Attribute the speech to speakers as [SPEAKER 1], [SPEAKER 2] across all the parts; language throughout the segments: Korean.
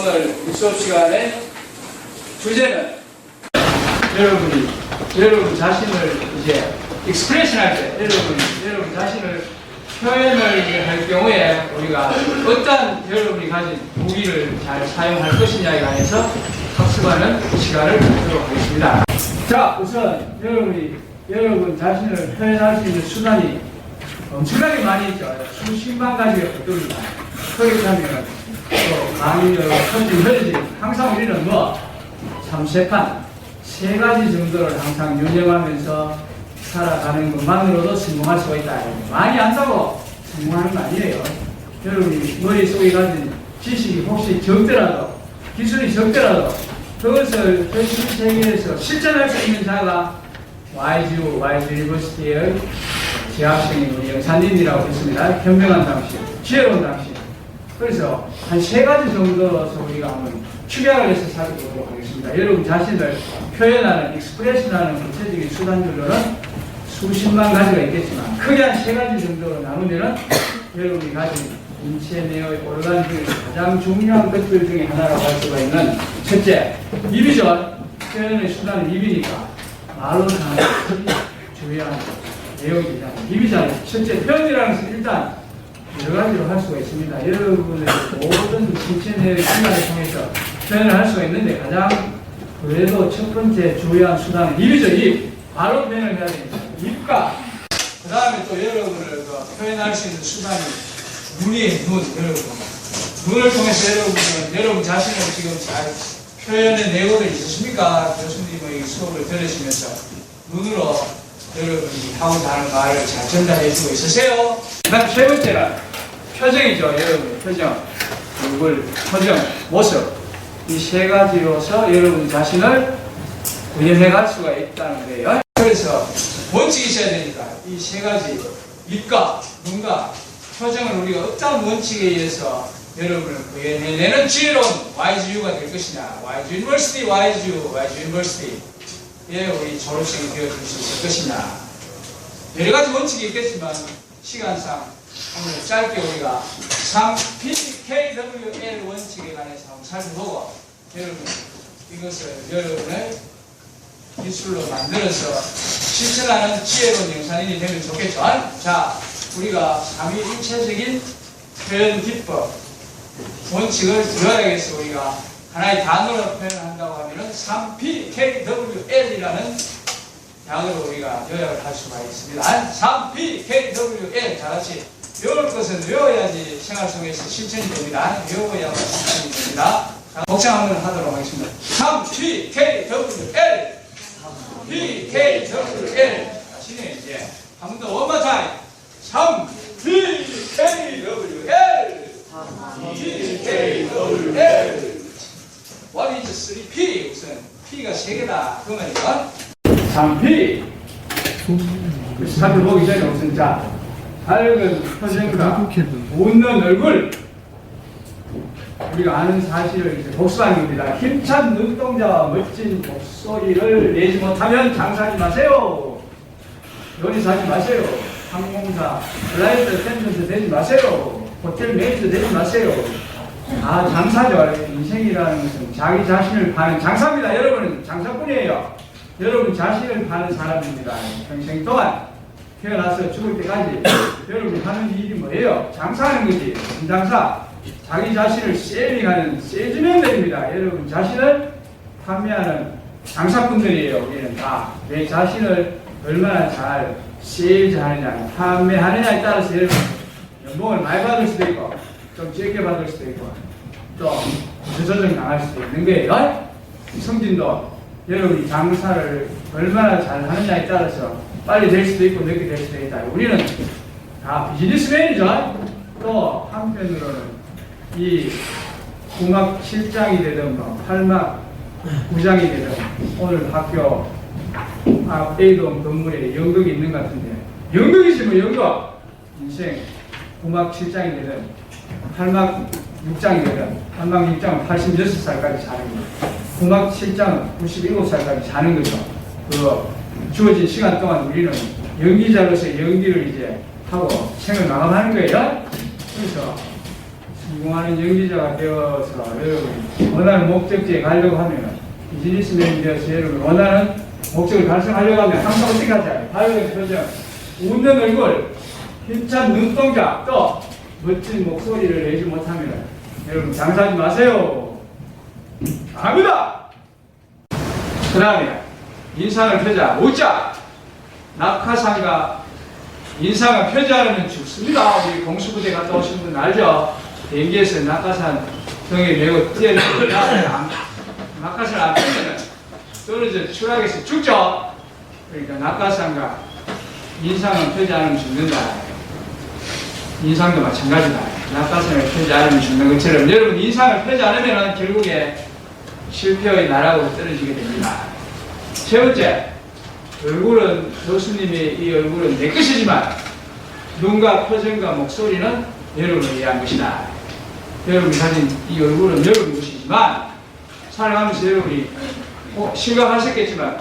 [SPEAKER 1] 오늘 수업 시간에 주제는 여러분 자신을 이제 익스프레션 할 때 여러분 자신을 표현을 할 경우에 우리가 어떤 여러분이 가진 무기를 잘 사용할 것이냐에 관해서 학습하는 시간을 갖도록 하겠습니다. 자, 우선 여러분 자신을 표현할 수 있는 수단이 엄청나게 많이 있죠. 수십만 가지가 있습니다. 그렇다면 또 강의를 편집해야지. 항상 우리는 삼세판 세 가지 정도를 항상 유념하면서 살아가는 것만으로도 성공할 수가 있다. 많이 안다고 성공하는 거 아니에요. 여러분이 머릿속에 가진 지식이 혹시 적더라도, 기술이 적더라도 그것을 현 세계에서 실천할 수 있는 자가 YG 유니버시티의 재학생인 우리 영사님이라고 했습니다. 현명한 당신, 지혜로운 당신. 그래서 한 세 가지 정도로서 우리가 한번 축약을 해서 살펴보도록 하겠습니다. 여러분 자신을 표현하는, 익스프레션하는 구체적인 수단들로는 수십만 가지가 있겠지만 크게 한 세 가지 정도로 나누면은 여러분이 가진 인체 내의 오르간 중에서 가장 중요한 것들 중에 하나라고 할 수가 있는 첫째, 입이죠. 표현의 수단은 입이니까 말로는 하는 중요한 내용이잖아요. 입이잖아요. 첫째, 표현이라는 것은 일단 여러 가지로 할 수가 있습니다. 여러분의 모든 신체 내의 기관을 통해서 표현을 할 수가 있는데 가장 그래도 첫 번째 중요한 수단은 입이죠. 입. 바로 표현을 해야 됩니다. 입과 그 다음에 또 여러분을 표현할 수 있는 수단이 눈이에요. 여러분. 눈을 통해서 여러분 자신을 지금 잘 표현해 내고도 있으십니까? 교수님의 수업을 들으시면서 눈으로 여러분이 하고자 하는 말을 잘 전달해주고 있으세요? 그 다음 세 번째는 표정이죠. 여러분의 표정, 얼굴, 표정, 모습. 이 세 가지로서 여러분 자신을 구현해 갈 수가 있다는 거예요. 그래서 원칙이 있어야 되니까 이 세 가지 입과 눈과 표정을 우리가 어떤 원칙에 의해서 여러분을 구현해내는 지혜로운 YGU가 될 것이냐, YG 유니버시티, YG 유니버시티에 우리 졸업생이 되어줄 수 있을 것이냐. 여러 가지 원칙이 있겠지만 시간상 오늘 짧게 우리가 3PKWL 원칙에 관해서 한번 살펴보고 여러분 이것을 여러분의 기술로 만들어서 실천하는 지혜로운 영상인이 되면 좋겠죠. 자, 우리가 3위 일체적인 표현 기법 원칙을 들어야겠어. 우리가 하나의 단어로 표현한다고 하면은 3PKWL이라는 약으로 우리가 요약을 할 수가 있습니다. 3PKWL 다같이 외울 것은 외워야지 생활 속에서 실천이 됩니다. 외워야 실천이 됩니다. 복장 한번 하도록 하겠습니다. 3PKWL PKWL 다시네 이제 한 번 더 one more time 3PKWL PKWL What is 3P? 우선 P가 3개다 그 말이죠. 3P 살펴보기 전에 우선 자 밝은 표정과 웃는 얼굴 우리가 아는 사실을 이제 복수하는 겁니다. 힘찬 눈동자와 멋진 목소리를 내지 못하면 장사하지 마세요. 요리사하지 마세요. 항공사 플라이트 어텐던트 되지 마세요. 호텔 메이트 되지 마세요. 장사죠. 인생이라는 것은 자기 자신을 파는 장사입니다. 여러분은 장사꾼이에요. 여러분 자신을 파는 사람입니다. 평생 동안 태어나서 죽을 때까지 여러분이 하는 일이 뭐예요? 장사하는 거지. 장사. 자기 자신을 세일링하는 세일즈맨들입니다. 여러분 자신을 판매하는 장사꾼들이에요. 우리는 다 내 자신을 얼마나 잘 세일즈하느냐, 판매하느냐에 따라서 여러분 연봉을 많이 받을 수도 있고 좀 적게 받을 수도 있고 또 구조조정 당할 수도 있는 거예요. 성진도 여러분이 장사를 얼마나 잘 하느냐에 따라서 빨리 될 수도 있고 늦게 될 수도 있다. 우리는 다 비즈니스맨이죠. 또 한편으로는 이 궁합 실장이 되든 팔막 부장이 되든 오늘 학교 앞 A동 건물에 연극이 있는 것 같은데 연극이지 뭐 연극 인생 궁합 실장이 되든 팔막 육장이 되든 팔막 육장은 86살까지 사는 거예요. 궁합 실장은 97살까지 사는 거죠. 그 주어진 시간 동안 우리는 연기자로서 연기를 이제 하고 생을 마감하는 거예요. 그래서 수긍하는 연기자가 되어서 여러분이 원하는 목적지에 가려고 하면 비즈니스맨이 되어서 여러분 원하는 목적을 달성하려고 하면 항상 어떻게 하자? 밝은 표정, 웃는 얼굴, 힘찬 눈동자, 또 멋진 목소리를 내지 못하면 여러분 장사하지 마세요. 갑니다. 그 다음에 인상을 펴자. 웃자. 낙하산과 인상을 펴지 않으면 죽습니다. 우리 공수부대 갔다 오신 분 알죠? 비행기에서 낙하산 등에 메고 뛰어내리면 낙하산 안 펴면 떨어져 추락해서 죽죠. 그러니까 낙하산과 인상을 펴지 않으면 죽는다. 인상도 마찬가지다. 낙하산을 펴지 않으면 죽는 것처럼 여러분 인상을 펴지 않으면 결국에 실패의 나라로 떨어지게 됩니다. 세 번째, 얼굴은 교수님의 이 얼굴은 내 것이지만 눈과 표정과 목소리는 여러분을 위한 것이다. 여러분이 가진 이 얼굴은 여러분 것이지만 살아가면서 여러분이 실감하셨겠지만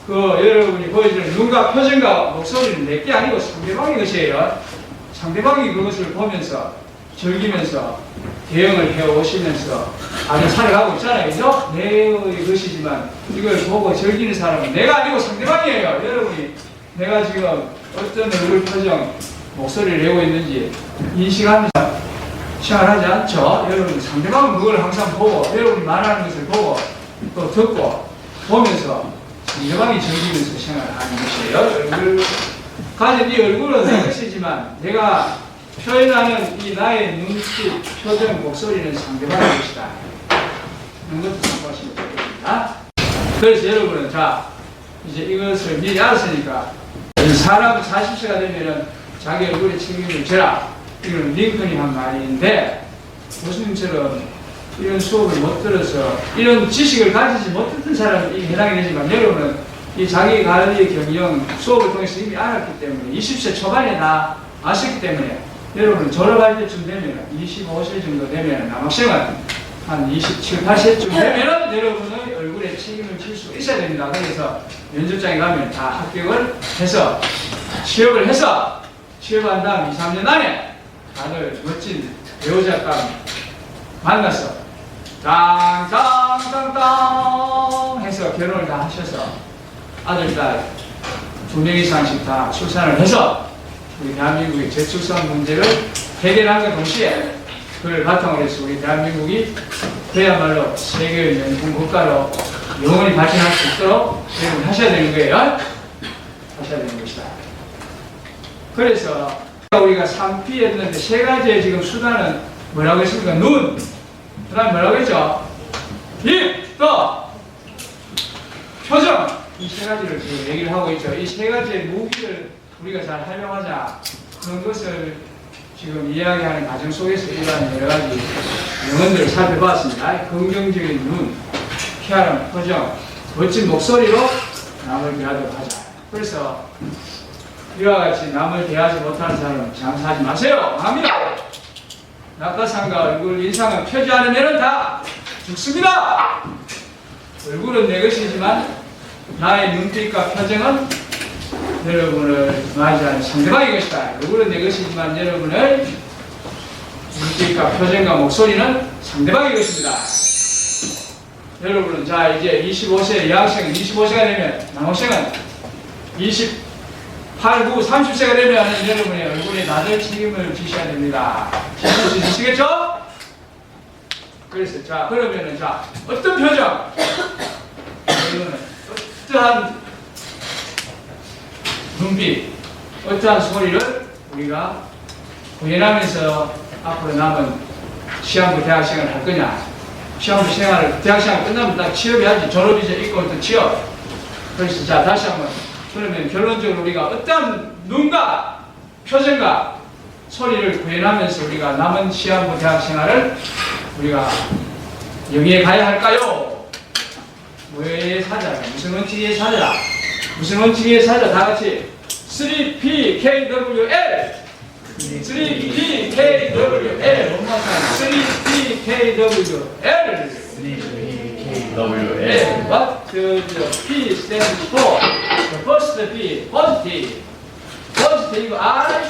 [SPEAKER 1] 그 여러분이 보여주는 눈과 표정과 목소리는 내 게 아니고 상대방의 것이에요. 상대방이 그것을 보면서 즐기면서 대응을 해오시면서 아주 살아가고 있잖아요. 그죠? 내 것이지만 이걸 보고 즐기는 사람은 내가 아니고 상대방이에요. 여러분이 내가 지금 어떤 얼굴 표정, 목소리를 내고 있는지 인식하면서 생활하지 않죠? 여러분 상대방은 그걸 항상 보고 여러분이 말하는 것을 보고 또 듣고 보면서 상대방이 즐기면서 생활하는 것이에요. 얼굴 가진 이 얼굴은 내 것이지만 내가 표현하는 이 나의 눈빛, 표정, 목소리는 상대방의 것이다. 이런 것도 참고하시면 되겠습니다. 그래서 여러분은 자 이제 이것을 미리 알았으니까 사람 40세가 되면은 자기 얼굴에 책임을 져라. 이건 링컨이 한 말인데 교수님처럼 이런 수업을 못 들어서 이런 지식을 가지지 못했던 사람이 해당이 되지만 여러분은 이 자기 관리 경영 수업을 통해서 이미 알았기 때문에 20세 초반에 다 아셨기 때문에 여러분은 졸업할 때쯤 되면 25세 정도 되면 남학생은 한 27, 8세쯤 되면 여러분의 얼굴에 책임을 질 수 있어야 됩니다. 그래서 면접장에 가면 다 합격을 해서 취업을 해서 취업한 다음 2, 3년 안에 다들 멋진 배우자감 만나서 땅땅땅땅 해서 결혼을 다 하셔서 아들, 딸 2명 이상씩 다 출산을 해서 우리 대한민국의 저출산 문제를 해결하는 동시에 그걸 바탕으로 해서 우리 대한민국이 그야말로 세계의 명품 국가로 영원히 발전할 수 있도록 여러분 하셔야 되는 거예요. 하셔야 되는 것이다. 그래서 우리가 3P 했는데 세 가지의 지금 수단은 뭐라고 했습니까? 눈, 그 다음에 뭐라고 했죠? 입, 또 표정. 이 세 가지를 지금 얘기를 하고 있죠. 이 세 가지의 무기를 우리가 잘 활용하자. 그런 것을 지금 이야기하는 과정 속에서 이러한 여러 가지 명언들을 살펴봤습니다. 긍정적인 눈, 희한한 표정, 멋진 목소리로 남을 대하도록 하자. 그래서 이와 같이 남을 대하지 못하는 사람은 장사하지 마세요. 합니다. 낙하산과 얼굴 인상은 펴지 않으면 다 죽습니다. 얼굴은 내 것이지만 나의 눈빛과 표정은 여러분을 맞이하는 상대방의 것이다. 얼굴은 내 것이지만 여러분의 눈빛과 표정과 목소리는 상대방의 것입니다. 여러분은 자 이제 25세 여학생은 25세가 되면 남학생은 28, 9, 30세가 되면 여러분의 얼굴에 다들 책임을 지셔야 됩니다. 책임을 지시겠죠? 그래서 자 그러면은 자 어떤 표정? 여러분은 어떠한 눈빛, 어떠한 소리를 우리가 구현하면서 앞으로 남은 시험부 대학생활을 할 거냐? 시험부 생활을 대학생활 끝나면 딱 취업해야지. 졸업이죠. 있고 또 취업. 그래서 자 다시 한번 그러면 결론적으로 우리가 어떠한 눈과 표정과 소리를 구현하면서 우리가 남은 시험부 대학생활을 우리가 영위해 가야 할까요? 왜 사자? 무슨 원칙에 사자? 무슨 원칙에 사자? 다 같이 3PKWL 3PKWL 원마탄 3PKWL What the P stands for? The first P, positive. Positive eye,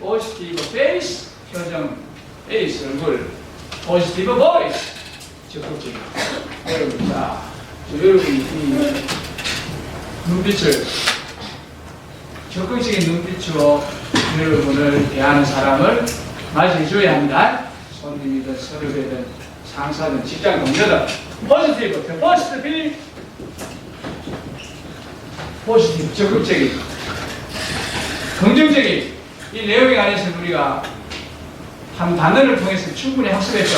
[SPEAKER 1] positive face, 표정, 페이스, 얼굴. 포지티브 보이스. 적극적인. 여러분, 자, 여러분이 이 눈빛을, 적극적인 눈빛으로 여러분을 대하는 사람을 맞이해줘야 합니다. 손님이든 서류회든 상사든 직장 동료든. 포지티브, 포지티브, 적극적인, 긍정적인. 이 내용에 관해서 우리가 한 단어를 통해서 충분히 학습했죠.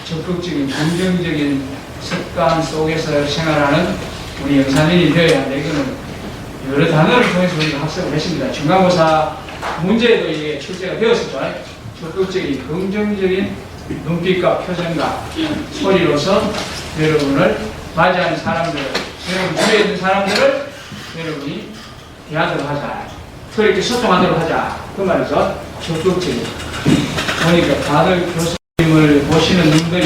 [SPEAKER 1] 적극적인, 긍정적인 습관 속에서 생활하는 우리 영산인이 되어야 합니다. 이거는 여러 단어를 통해서 우리가 학습을 했습니다. 중간고사 문제에도 이게 출제가 되었었죠. 적극적인, 긍정적인 눈빛과 표정과 소리로서 여러분을 맞이하는 사람들, 여러분 주위에 있는 사람들을 여러분이 대하도록 하자. 그렇게 소통하도록 하자. 그 말이죠. 적극적인. 보니까 다들 교수님을 보시는 분들이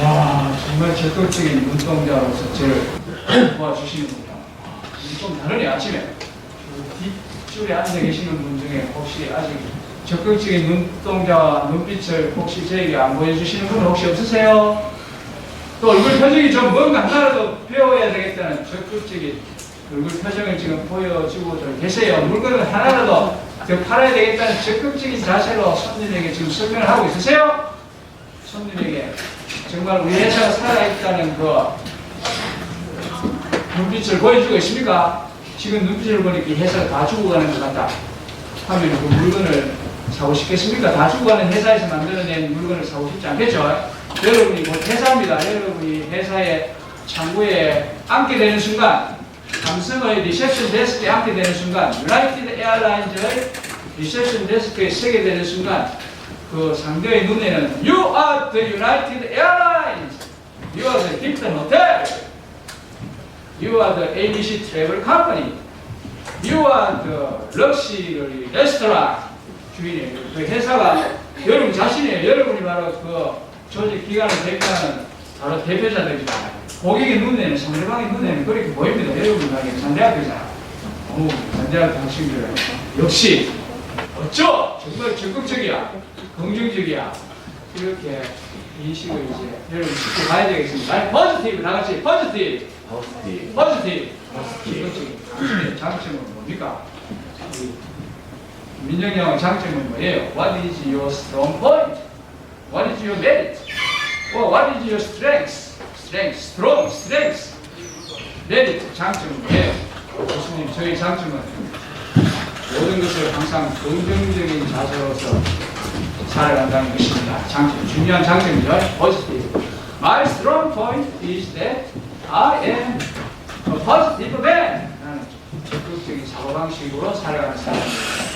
[SPEAKER 1] 와 정말 적극적인 눈동자로서 저를 도와주시는군요. 좀 다르네. 아침에 뒷줄에 앉아 계시는 분 중에 혹시 아직 적극적인 눈동자와 눈빛을 혹시 저에게 안 보여주시는 분은 혹시 없으세요? 또 얼굴 표정이 좀 뭔가 하나라도 배워야 되겠다는 적극적인 얼굴 표정을 지금 보여주고 계세요. 물건을 하나라도 더 팔아야 되겠다는 적극적인 자세로 손님에게 지금 설명을 하고 있으세요? 손님에게 정말 우리 회사가 살아있다는 그 눈빛을 보여주고 있습니까? 지금 눈빛을 보니까 이 회사가 다 죽어가는 것 같다 하면 그 물건을 사고 싶겠습니까? 다 죽어가는 회사에서 만들어낸 물건을 사고 싶지 않겠죠? 여러분이 곧 회사입니다. 여러분이 회사의 창구에 앉게 되는 순간, 삼성의 리셉션 데스크에 앉게 되는 순간, 유나이티드 에어라인즈의 리셉션 데스크에 서게 되는 순간, 그 상대의 눈에는 You are the United Airlines, You are the Hilton Hotel, You are the ABC Travel Company, You are the Luxury Restaurant. 주인이에요. 그 회사가 여러분 자신이에요. 여러분이 바로 그 조직 기관을 대표하는 바로 대표자들이잖아요. 고객의 눈에는, 상대방의 눈에는 그렇게 보입니다. 여러분 가게 잔대학교잖아요. 잔대학교 학생들 역시 어쩌 정말 적극적이야, 긍정적이야. 이렇게 인식을 이제 여러분 쉽게 가야 되겠습니다. 포지티브, 다 같이 포지티브. 적극적인 당신의 장점은 뭡니까? 민정이 형의 장점은 뭐예요? What is your strong point? What is your merit? Or what is your strength? Strength. merit, 장점은 뭐예요? 교수님, 저희 장점은 모든 것을 항상 긍정적인 자세로서 살아간다는 것입니다. 장점, 중요한 장점이죠. Positive. My strong point is that I am a positive man. 나는 적극적인 사고방식으로 살아가는 사람입니다.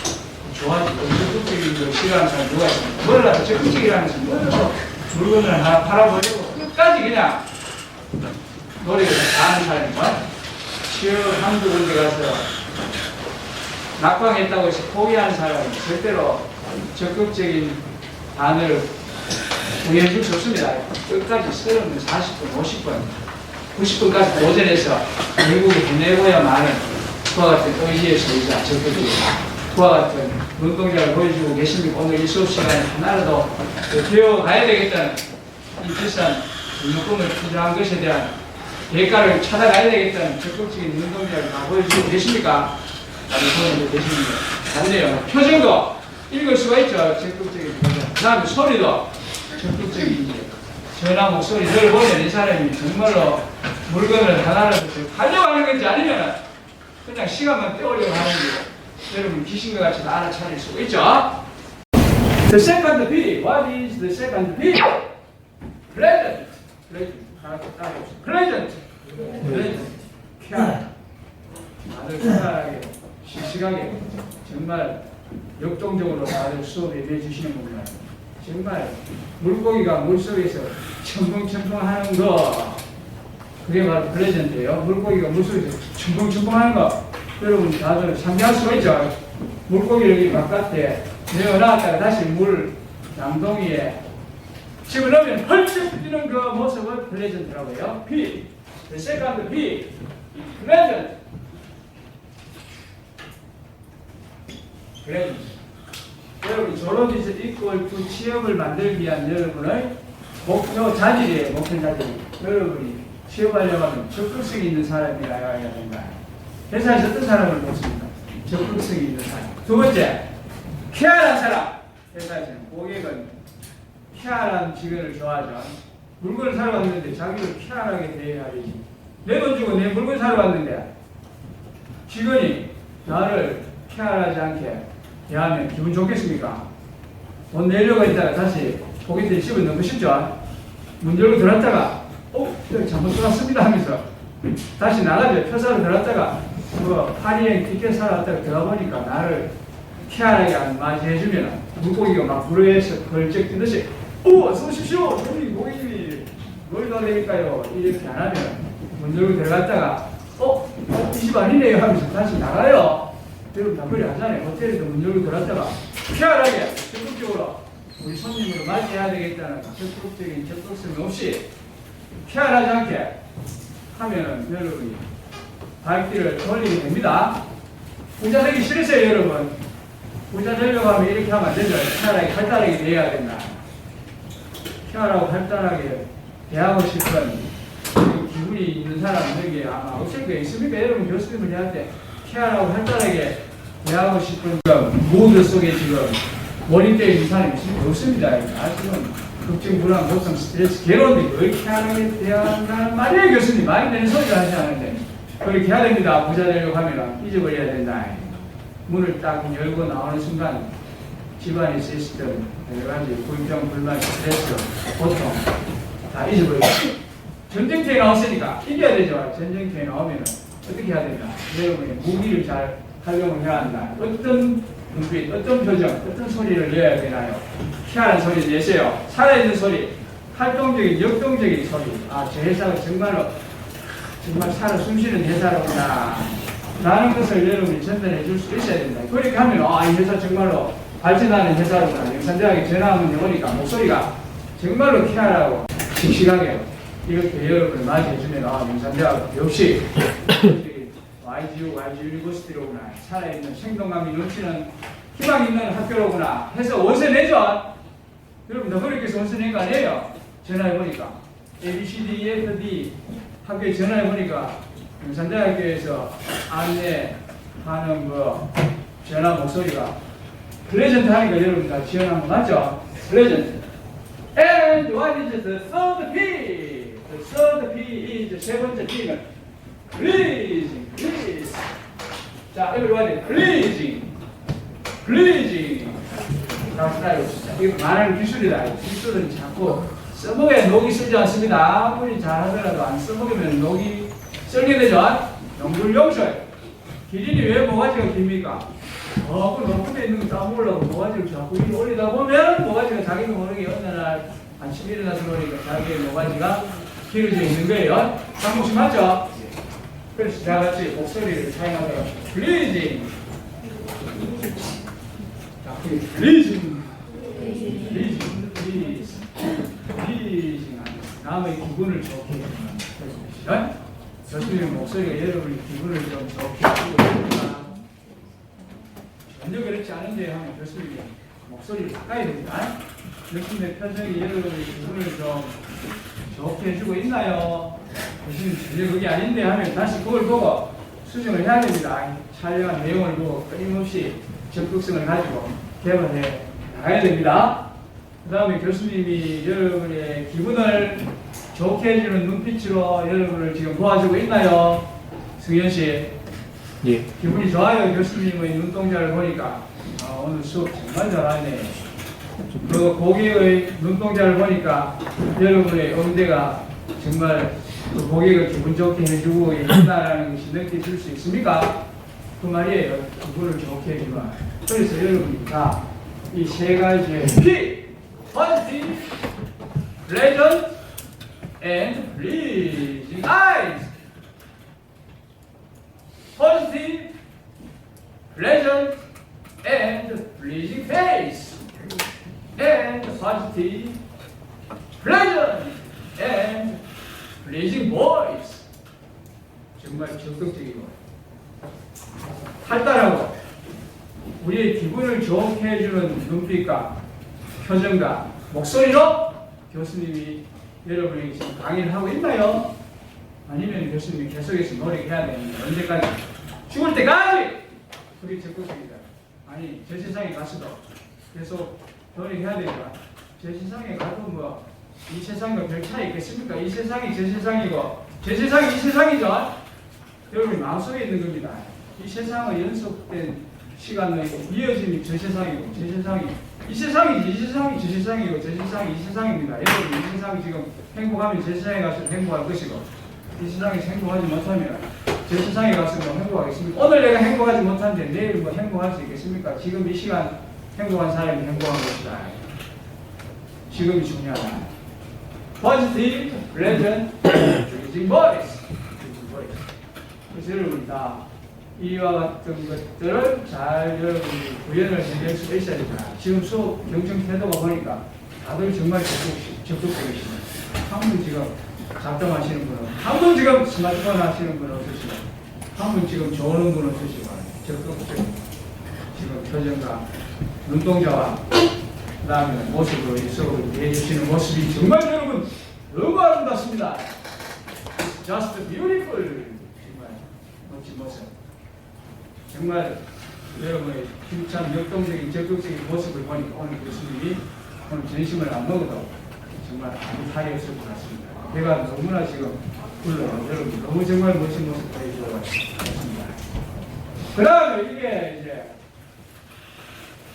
[SPEAKER 1] 좋아하지. 적극적인 걸 싫어하는 사람 누가 있습니까? 몰라도 적극적이라는 사람 몰라도 물건을 하나 팔아보려고 끝까지 그냥 노력을 다 하는 사람이죠. 시험 한두 군데 가서 낙방했다고 해서 포기하는 사람은 절대로 적극적인 단을 구해줄 수 없습니다. 끝까지 30분, 40분, 50분, 90분까지 도전해서 결국에 해내고야만은 그와 같은 의지의 소유자, 적극적인 그와 같은 눈동자를 보여주고 계십니까? 오늘 이 수업 시간에 하나라도 배워가야 되겠다는 이 비싼 눈금을 투자한 것에 대한 대가를 찾아가야 되겠다는 적극적인 눈동자를 다 보여주고 계십니까? 다른 분들 계십니까? 반대요. 표정도 읽을 수가 있죠. 적극적인 표정. 그 다음에 소리도 적극적인 전화 목소리를 보면 이 사람이 정말로 물건을 하나라도 하려고 하는 건지 아니면 그냥 시간만 때우려고 하는 게 여러분 귀신과 같이 다 알아차릴 수가 있죠. The second B. What is the second B? Pleasant. Pleasant. 다들 편하게, 씩씩하게, 정말 역동적으로 다들 수업에 임해주시는군요. 정말 물고기가 물속에서 첨벙첨벙 하는 거, 그게 바로 플레전트예요. 물고기가 물속에서 첨벙첨벙 하는 거. 여러분 다들 상상할 수가 있죠. 물고기를 바깥에 내어놨다가 다시 물 양동이에 집어넣으면 펄쩍 뛰는 그 모습을 플레전트라고 해요. P. The second P. Pleasant. 여러분 졸업 이퀄 투 취업을 만들기 위한 여러분의 목표 자질이에요. 목표 자질. 여러분이 취업하려고 하면 적극성이 있는 사람이라야 된다. 회사에서 어떤 사람을 뽑습니까? 적극성이 있는 사람. 두 번째, 쾌활한 사람. 회사에서는 고객은 쾌활한 직원을 좋아하죠. 물건을 사러 갔는데 자기를 쾌활하게 대해야 되지. 내 돈 주고 내 물건 사러 갔는데 직원이 나를 쾌활하지 않게 대하면 기분 좋겠습니까? 돈 내려고 했다가 다시 고객들이 집을 넣고 싶죠? 문 열고 들어왔다가 여기 잘못 들어왔습니다 하면서 다시 나가죠. 표 사러 들어왔다가 파리행 티켓 사러 왔다가 들어가보니까 나를 쾌활하게 안 맞이해주면 물고기가 막 불어에서 걸쩍 뛰듯이 어서 오십시오. 우리 고객님이 뭘 넣어야 되니까요. 이렇게 안 하면 문 열고 들어갔다가 이 집 아니네요 하면서 다시 나가요. 여러분 다 그래 하잖아요. 호텔에도 문 열고 들어갔다가 쾌활하게 적극적으로 우리 손님으로 맞이해야 되겠다는 적극적인 적극성 없이 쾌활하지 않게 하면은 여러분이 발길을 돌리게 됩니다. 부자 되기 싫으세요 여러분? 부자 되려고 하면 이렇게 하면 안 되죠. 쾌활하게 활달하게 대해야 된다. 쾌활하고 활달하게 대하고 싶은 기분이 있는 사람은 여기 아마 없을 거예요. 있습니까? 여러분 교수님을 대할 때 쾌활하고 활달하게 대하고 싶은 모드 속에 지금 원인되어 있는 사람이 없습니다. 지금 걱정, 불안, 걱정, 스트레스, 괴로운데 왜 쾌활하게 대한다는 말이에요. 교수님 말이 되는 소리를 하지 않는데 그렇게 해야 됩니다. 부자 되려고 하면 잊어버려야 된다. 문을 딱 열고 나오는 순간 집안에 있었던 여러 가지 불평, 불만, 스트레스, 고통 다 잊어버리고 전쟁터에 나왔으니까 이겨야 되죠. 전쟁터에 나오면 어떻게 해야 된다. 여러분의 무기를 잘 활용을 해야 한다. 어떤 눈빛, 어떤 표정, 어떤 소리를 내야 되나요? 희한한 소리 내세요. 살아있는 소리, 활동적인, 역동적인 소리. 저 회사가 정말 살아 숨쉬는 회사로구나 라는 것을 여러분이 전달해 줄 수 있어야 된다. 그렇게 하면 이 회사 정말로 발전하는 회사로구나. 영산대학에 전화하면 오니까 목소리가 정말로 희한하고 씩씩하게 이렇게 여러분을 맞이해주면 영산대학 역시 YGU 유니버시티로구나. 살아있는 생동감이 넘치는 희망 있는 학교로구나 해서 원서 내죠. 여러분 다 그렇게 해서 원서 낸 거 아니에요? 전화해보니까 ABCDEFD 학교에 전화해보니까 영산대학교에서 안내하는 전화 목소리가 플레전트 하니까 여러분 다 지원한 거 맞죠? 플레전트. And what is the third P? The third P is 세 번째 P는 pleasing, please. 자, everybody, pleasing, pleasing. 다시 따라해봅시다. 이거 말하는 기술이다. 기술은 자꾸 써먹어야 녹이 쓰지 않습니다. 아무리 잘하더라도 안 써먹으면 녹이 썰게 되죠. 용줄용설. 기린이 왜 모가지가 깁니까? 그 높은 데 있는 거 따먹으려고 모가지를 자꾸 위로 올리다 보면 모가지가 자기도 모르게 어느 날 아침 일어나서 보니까 자기의 모가지가 길어져 있는 거예요. 장목씨 맞죠? 그래서 다 같이 목소리를 사용하다가 pleasing. 자, pleasing. pleasing. pleasing. 남의 기분을 좋게 해주는 교수님의 목소리가 여러분의 기분을 좀 좋게 해주고 전혀 그렇지 않은데 하면 교수님이 목소리를 바꿔야 됩니다. 교수님의 표정이 여러분의 기분을 좀 좋게 해주고 있나요? 교수님 전혀 그게 아닌데 하면 다시 그걸 보고 수정을 해야 됩니다. 촬영한 내용을 보고 끊임없이 적극성을 가지고 개발해 나가야 됩니다. 그 다음에 교수님이 여러분의 기분을 좋게 해주는 눈빛으로 여러분을 지금 도와주고 있나요? 승현씨. 예. 기분이 좋아요. 교수님의 눈동자를 보니까 오늘 수업 정말 잘하네. 그 고객의 눈동자를 보니까 여러분의 응대가 정말 그 고객을 기분 좋게 해주고 있다라는 것이 느껴질 수 있습니까? 그 말이에요. 기분을 좋게 해주라. 그래서 여러분이 다 이 세 가지의 P, positive, pleasant, and pleasing eyes. positive, pleasant, and pleasing face. And positive, pleasant, and pleasing voice. 정말 적극적이고 활달하고 우리의 기분을 좋게 해주는 눈빛과 표정과 목소리로 교수님이 여러분에게 지금 강의를 하고 있나요? 아니면 교수님이 계속해서 노력해야 되는데 언제까지? 죽을 때까지! 그게 적극적이다. 아니 저 세상에 가서도 계속 노력해야 되니까 저 세상에 가도 뭐 이 세상과 별 차이 있겠습니까? 이 세상이 저 세상이고 저 세상이 이 세상이죠? 여러분이 마음속에 있는 겁니다. 이 세상의 연속된 시간의 이어짐이 저 세상이고 저 세상이 이 세상이 이 세상이 저 세상이고 저 세상이 이 세상입니다. 여러분 이 세상이 지금 행복하면 저 세상에 가서 행복할 것이고 이 세상에서 행복하지 못하면 저 세상에 가서 뭐 행복하겠습니까? 오늘 내가 행복하지 못한데 내일 뭐 행복할 수 있겠습니까? 지금 이 시간 행복한 사람이 행복한 것이다. 지금이 중요하다. Positive, pleasant, using voice. 그래서 여러분 다 이와 같은 것들을 잘 여러분이 구현을 해낼 수 있어야 됩니다. 지금 수업 경청 태도가 보니까 다들 정말 적극적이십니다. 한 분 지금 잡담하시는 분은, 한 분 지금 스마트폰 하시는 분은 없으시고, 한 분 지금 좋은 분은 없으시고, 적극적인 지금 표정과 눈동자와 그 다음에 모습으로 이 수업을 해주시는 모습이 정말 여러분 너무 아름답습니다. Just beautiful. 정말 멋진 모습. 정말 여러분의 힘찬 역동적인 적극적인 모습을 보니까 오늘 교수님이 오늘 점심을 안 먹어도 정말 아무 탈이 없을 것 같습니다. 배가 너무나 지금 불러요. 여러분 너무 정말 멋진 모습 보여주고 있습니다. 그 다음에 이게 이제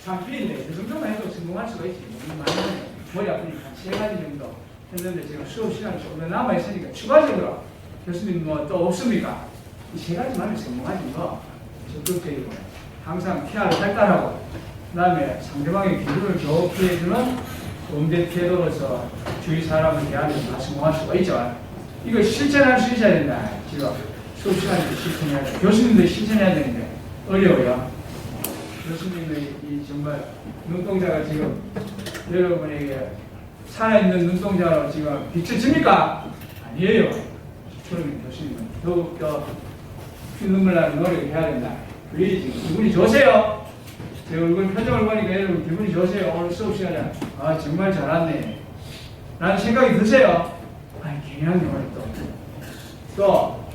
[SPEAKER 1] 장비인데 이 정도만 해도 성공할 수가 있지. 너무 많이 머리 아프니까 한 3가지 정도 했는데 지금 수업 시간이 조금 더 남아있으니까 추가적으로 교수님 뭐 또 없습니까? 이 3가지만 하면 성공하지 뭐. 적극적이고 항상 피아를 발달하고 그 다음에 상대방의 기분을 좋게 해주는 응대 태도로서 주위 사람을 대하면 다 성공할 수가 있죠. 이거 실천할 수 있어야 된다. 지금 수업 시간에 실천해야 돼. 교수님도 실천해야 되는데 어려워요. 교수님의 이 정말 눈동자가 지금 여러분에게 살아있는 눈동자로 지금 비춰집니까? 아니에요. 그러면 교수님은 더욱더 피눈물 나는 노력을 해야 된다. 그게 지금 기분이 좋으세요? 제 얼굴 표정을 보니까 여러분 기분이 좋으세요? 오늘 수업 시간에 아 정말 잘왔네 라는 생각이 드세요? 아니 괜찮네 오늘 또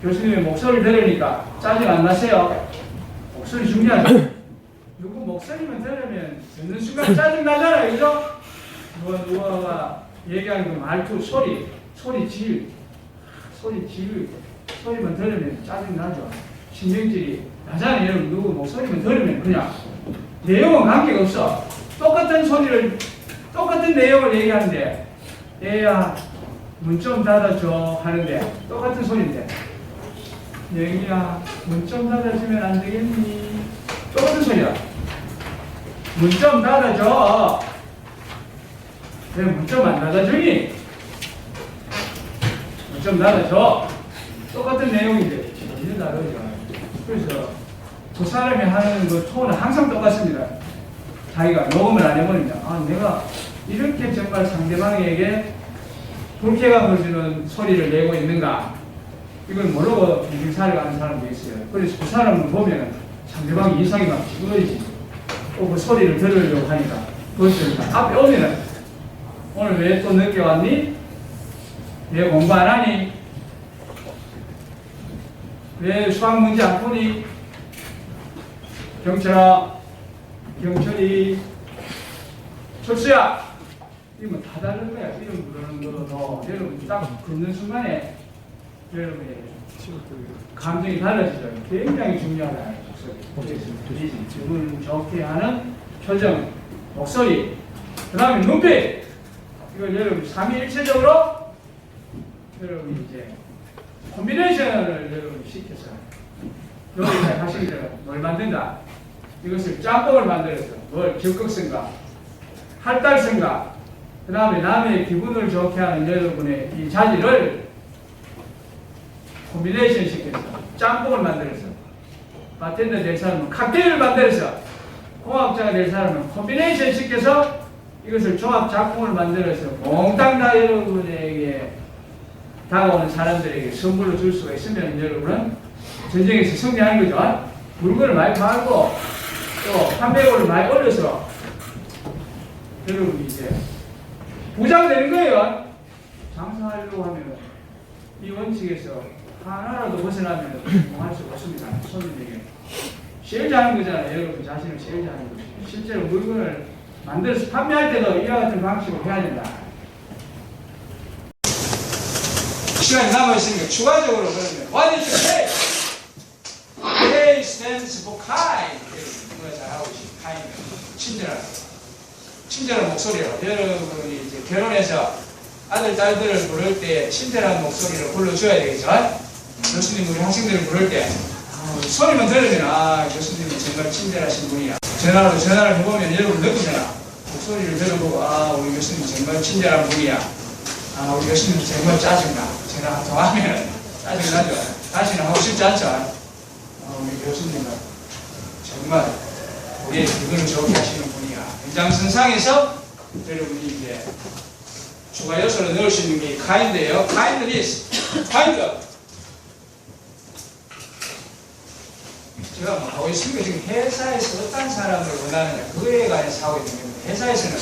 [SPEAKER 1] 교수님의 목소리를 들으니까 짜증 안 나세요? 목소리 중요하죠? 누구 목소리만 들으면 듣는 순간 짜증 나잖아요, 그죠? 누가 얘기하는 그 말투, 소리 질, 소리만 들으면 짜증 나죠. 신경질이 나잖아요. 여러분 누구 목소리만 들으면 그냥 내용은 관계가 없어. 똑같은 소리를 똑같은 내용을 얘기하는데 얘야 문 좀 닫아줘 하는데 똑같은 소리인데 얘기야 문 좀 닫아주면 안 되겠니? 똑같은 소리야. 문 좀 닫아줘. 왜 문 좀 안 닫아주니? 문 좀 닫아줘. 똑같은 내용인데 전혀 다르죠. 그래서 그 사람이 하는 그 톤은 항상 똑같습니다. 자기가 녹음을 안 해버립니다. 아, 내가 이렇게 정말 상대방에게 불쾌감을 주는 소리를 내고 있는가? 이걸 모르고 인생 살아가는 사람도 있어요. 그래서 그 사람을 보면 상대방이 인상이 막 찌그러지지. 또 그 소리를 들으려고 하니까 그것을 앞에 오면은 오늘 왜 또 늦게 왔니? 왜 공부 안 하니? 왜 수학 문제 안 푸니? 경철이 철수야! 이건 다 다른 거야. 이름 부르는 거도 여러분 딱 듣는 순간에 여러분의 감정이 달라지죠. 굉장히 중요하다. 기분 좋게 하는 표정, 목소리, 그 다음에 눈빛. 이걸 여러분 삼위일체적으로 여러분 이제 콤비네이션을 여러분 시켜서 여기서 하시기 전에 뭘 만든다? 이것을 짬뽕을 만들어서 뭘 적극성과 할달성과 그 다음에 남의 기분을 좋게 하는 여러분의 이 자질을 콤비네이션 시켜서 짬뽕을 만들어서 바텐더 될 사람은 칵테일을 만들어서 공학자가 될 사람은 콤비네이션 시켜서 이것을 종합 작품을 만들어서 몽땅 다 여러분에게 다가오는 사람들에게 선물로 줄 수가 있으면 여러분은 전쟁에서 승리하는 거죠. 물건을 많이 팔고 또 판매고를 많이 올려서 여러분이 이제 부자가 되는 거예요. 장사하려고 하면 이 원칙에서 하나라도 벗어나면 성공할 수 없습니다. 손님에게 쉐어하는 거잖아요. 여러분 자신을 쉐어하는 거죠. 실제로 물건을 만들어서 판매할 때도 이와 같은 방식으로 해야 된다. 시간이 남아있으니까 추가적으로 그러면 What is K? K stands for kind. 이거 잘하고 있어요. kind. 친절한 목소리로 여러분이 이제 결혼해서 아들, 딸들을 부를 때 친절한 목소리로 불러줘야 되겠죠? 교수님, 우리 학생들을 부를 때 소리만 들으면 교수님이 정말 친절하신 분이야. 전화를 해보면 여러분 느끼잖아. 목소리를 들어보고 우리 교수님 정말 친절한 분이야. 우리 교수님 정말 짜증나. 전화 통화하면 짜증나죠. 다시는 하고 싶지 않죠. 우리 교수님은 정말 우리의 기분을 좋게 하시는 분이야. 연장선상에서 여러분이 이제 추가 요소를 넣을 수 있는 게 kind예요. kindness. kind. 제가 뭐 하고 있습니다. 지금 회사에서 어떤 사람을 원하느냐 그거에 관해서 하고 있는 겁니다. 회사에서는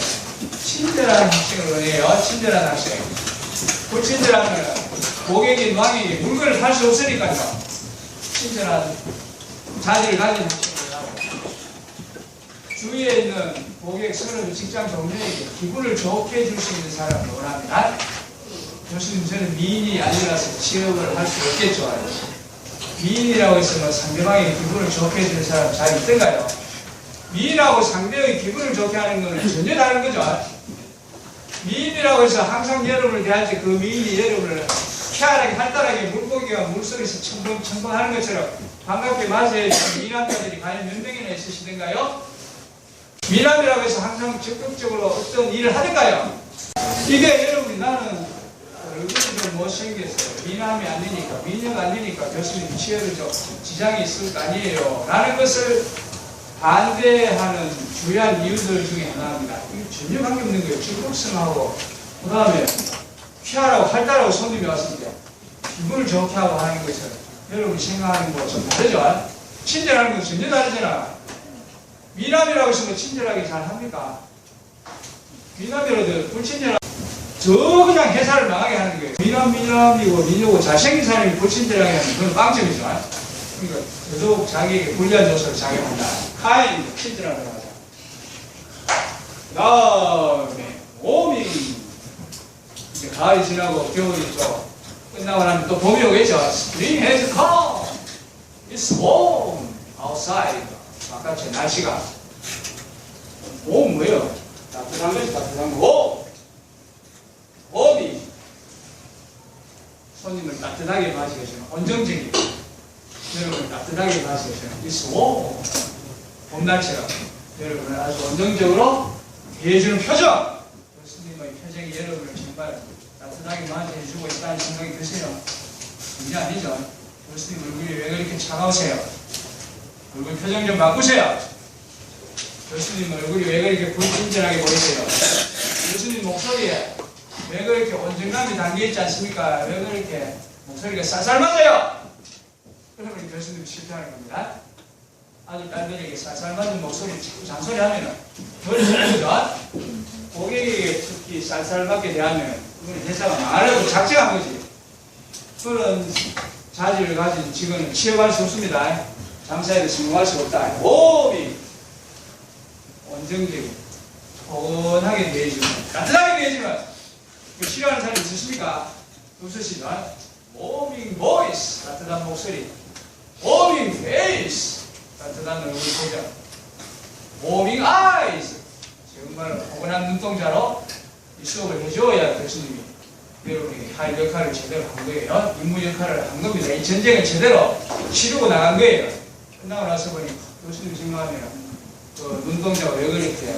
[SPEAKER 1] 친절한 학생을 원해요. 친절한 학생. 불친절하면 고객이 왕에게 물건을 팔 수 없으니까요. 친절한 자질을 가진 학생을 하고 주위에 있는 고객 서로 직장 동료에게 기분을 좋게 해줄 수 있는 사람을 원합니다. 교수님 저는 미인이 아니라서 취업을 할 수 없겠죠. 미인이라고 해서 뭐 상대방에게 기분을 좋게 해주는 사람 잘 있던가요? 미인하고 상대의 기분을 좋게 하는 것은 전혀 다른 거죠. 미인이라고 해서 항상 여러분을 대할 때 그 미인이 여러분을 희한하게 활달하게 물고기가 물속에서 첨벙첨벙하는 것처럼 반갑게 맞이해서 미남자들이 과연 몇 명이나 있으시던가요? 미남이라고 해서 항상 적극적으로 어떤 일을 하던가요? 이게 여러분이 나는 얼굴이 좀 못생겼어요. 미남이 아니니까, 미녀가 아니니까 교수님 취업에 좀 지장이 있을 거 아니에요. 라는 것을 반대하는 주요한 이유들 중에 하나입니다. 이게 전혀 관계없는 거예요. 즐겁성하고, 그 다음에 쾌활하고 활달하고 손님이 왔을 때 기분을 좋게 하고 하는 것처럼 여러분이 생각하는 거 좀 다르죠? 친절하는 건 전혀 다르잖아. 미남이라고 해서 뭐 친절하게 잘 합니까? 미남이라도 불친절하게 저 그냥 회사를 나가게 하는 거예요. 미남이고 미녀고 잘생긴 사람이 불친절하게 하는 그건 빵점이죠. 그러니까 더더욱 자기에게 불리한 요소를 작용한다. 카인, 친절하다고 하자. 그 다음에 봄이 이제 가을이 지나고 겨울이 또 끝나고 나면 또 봄이 오겠죠. Spring has come. It's warm outside. 바깥에 날씨가 봄 뭐예요? 따뜻한 거지, 따뜻한 거. 봄이 손님을 따뜻하게 맞이해주는 온정적인 여러분을 따뜻하게 맞이해주는 It's warm. 봄날처럼 여러분을 아주 온정적으로 대해주는 표정. 교수님의 표정이 여러분을 정말 따뜻하게 맞이해주고 있다는 생각이 드세요? 그게 아니죠. 교수님 얼굴이 왜 그렇게 차가우세요? 얼굴 표정 좀 바꾸세요. 교수님 얼굴이 왜 그렇게 불친절하게 보이세요? 교수님 목소리에 왜 그렇게 온정감이 담겨있지 않습니까? 왜 그렇게 목소리가 쌀쌀 맞아요? 그러면 교수님 실패하는 겁니다. 아들, 딸들에게 쌀쌀 맞은 목소리 자꾸 잔소리하면 그걸 쓰는 거죠. 고객에게 특히 쌀쌀 맞게 대하면 그건 회사가 말하고 작정한 거지. 그런 자질을 가진 직원은 취업할 수 없습니다. 장사에도 성공할 수 없다. 봄이 온정적이고 포근하게 대해주면 따뜻하게 대해주면 그 싫어하는 사람이 있으십니까? 없으시죠? Warming voice 따뜻한 목소리, warming face 따뜻한 얼굴 표정, warming eyes 정말 포근한 눈동자로 이 수업을 해줘야 교수님이 여러분에게 할 역할을 제대로 한 거예요. 임무 역할을 한 겁니다. 이 전쟁을 제대로 치르고 나간 거예요. 끝나고 나서 보니 교수님 생각하면 그 눈동자가 왜 그렇게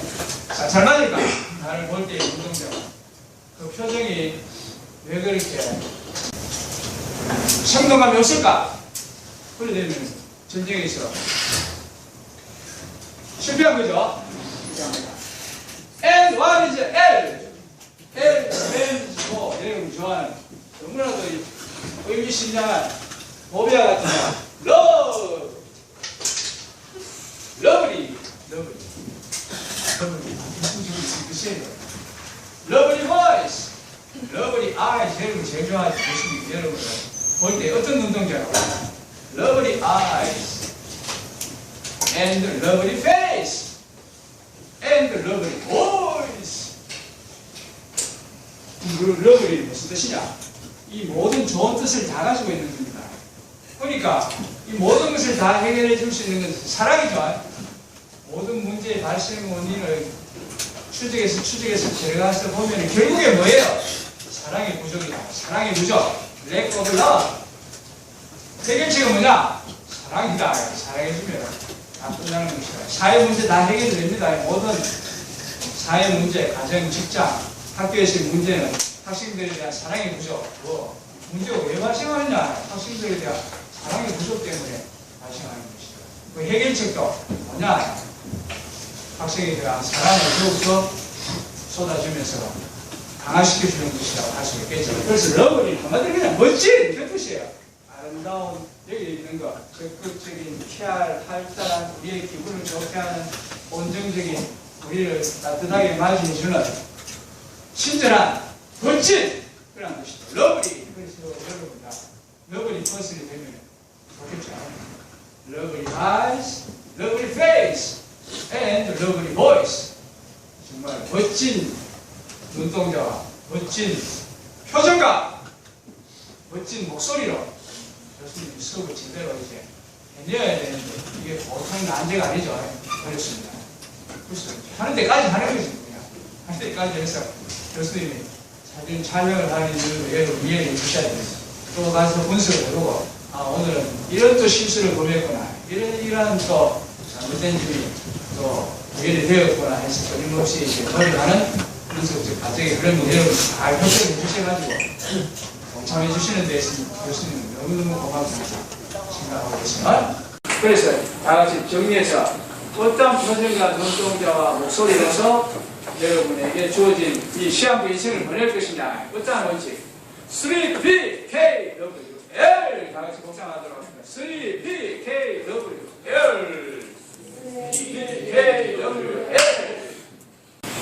[SPEAKER 1] 잘 맞을까? 나를 볼 때의 눈동자가 그 표정이 왜 그렇게 생동감이 없을까? 그래 되면 전쟁에서 실패한 거죠. And what is L? L stands for 여러분 좋아하는 너무나도 의미심장한 보배와 같은 love, lovely, 러블리 아이즈 여러분 제일 좋아하는 모습이 여러분을 볼 때 어떤 눈동자라고? 러블리 아이즈 and lovely face and lovely voice. 러블리는 무슨 뜻이냐? 이 모든 좋은 뜻을 다 가지고 있는 겁니다. 그러니까 이 모든 것을 다 해결해 줄 수 있는 것은 사랑이죠. 모든 문제의 발생 원인을 추적해서 들어가서 보면 결국에 뭐예요? 사랑의 부족이다. 사랑의 부족. lack of love. 해결책은 뭐냐? 사랑이다. 사랑해주면 다 끝나는 것이다. 사회 문제 다 해결됩니다. 모든 사회 문제, 가정, 직장, 학교에서의 문제는 학생들에 대한 사랑의 부족. 문제가 왜 발생하느냐? 학생들에 대한 사랑의 부족 때문에 발생하는 것이다. 그 해결책도 뭐냐? 학생에 대한 사랑을 더욱더 쏟아주면서 강화시켜주는 것이라고 할 수 있겠죠. 그래서 러블이 한마디로 그냥 멋진 그 뜻이에요. 아름다운 여기 있는 것, 적극적인, 활달한, 우리의 기분을 좋게 하는 온정적인, 우리를 따뜻하게 맞이해주는 친절한, 멋진 그런 뜻이죠. 러블이. 그래서 여러분 다 러블이 퍼즐이 되면 좋겠죠. 러블리 eyes, 러블리 face, and lovely voice. 정말 멋진 눈동자와 멋진 표정과 멋진 목소리로 교수님 수업을 제대로 이제 해내야 되는데 이게 보통 난제가 아니죠. 어렵습니다. 그래서 하는 데까지 하는 거지. 그냥 하는 데까지 해서 교수님이 사진 촬영을 하는 이유를 이해해 주셔야 돼요. 또 가서 분석을 해보고 오늘은 이런 또 실수를 범했구나. 이런 또 잘못된 점이 또 이해를 되었구나 해서 끊임없이 이제 노력하는 분석적 과정에 그런 여러분 잘 협조해 주셔가지고 동참해 주시는 데서 교수님 너무너무 고맙습니다. 생각하고 있습니다. 그래서 다 같이 정리해서 어떤 표정과 눈동자와 목소리로서 여러분에게 주어진 이 시한부 인생을 보낼 것이냐. 어떠한 원칙? 3PKWL 다 같이 복상하도록 하겠습니다. 3PKWL PKWL.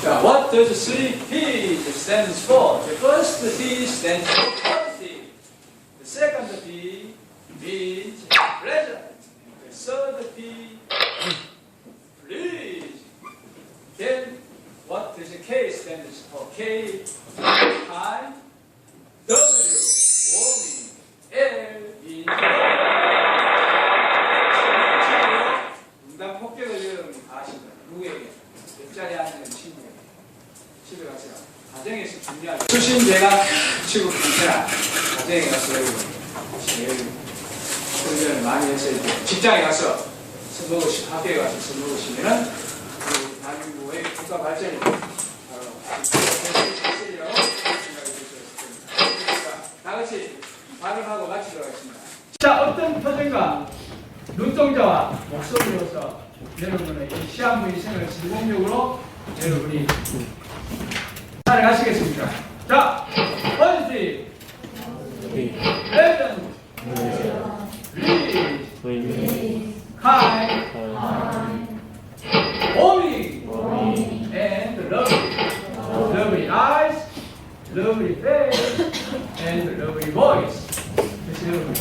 [SPEAKER 1] 자, what does 3P stands for? The first P stands for positive. The second P means pleasure. The third P, please. Then, what does K stands for? K, kind. W, warming. L, in. 응답 폭격을 여러분이 다 아십니다. 누구에게? 옆자리에 앉는 친구에게. 집에 가서 가정에서 준비할 수신제가 치고 괜찮아. 가정에 가서 여러분 훈련을 많이 해서 직장에 가서 선거시 학교에 가서 선거시면은 그 대한민국의 국가 발전이 바로 사실이라고 생각이 드셨습니다. 다 같이 발언하고 마치도록 하겠습니다. 자, 어떤 표정과 눈동자와 목소리로서 여러분의 이 시한부 인생을 성공적으로 여러분이 살아가시겠습니다. 자, positive, pleasant, please, kind, warming, and lovely. Lovely eyes, lovely face, and lovely voice. 그래서 여러분,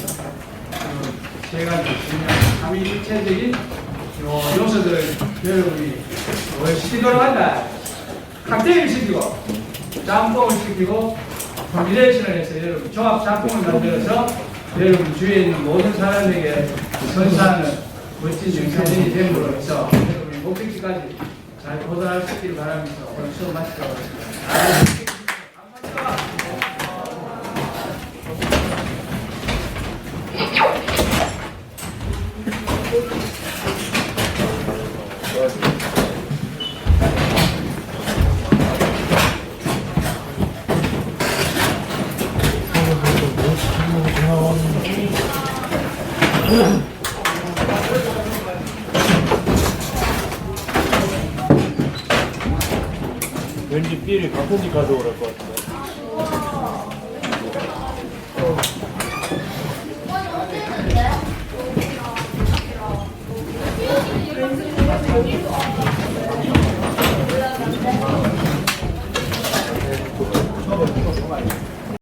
[SPEAKER 1] 제가 중요한 삼위일체적인 요소들 여러분이 뭘 시키도록 한다. 칵테일을 시키고 짬뽕을 시키고 콤비네이션을 해서 여러분 종합 작품을 만들어서 여러분 주위에 있는 모든 사람에게 선사하는 멋진 영상이 됨으로 해서 여러분이 목적지까지 잘 도달할 수 있기를 바라면서 오늘 수업 마치도록 하겠습니다.
[SPEAKER 2] 왠지 삐를 가끔씩 가져오랄 것 같은데.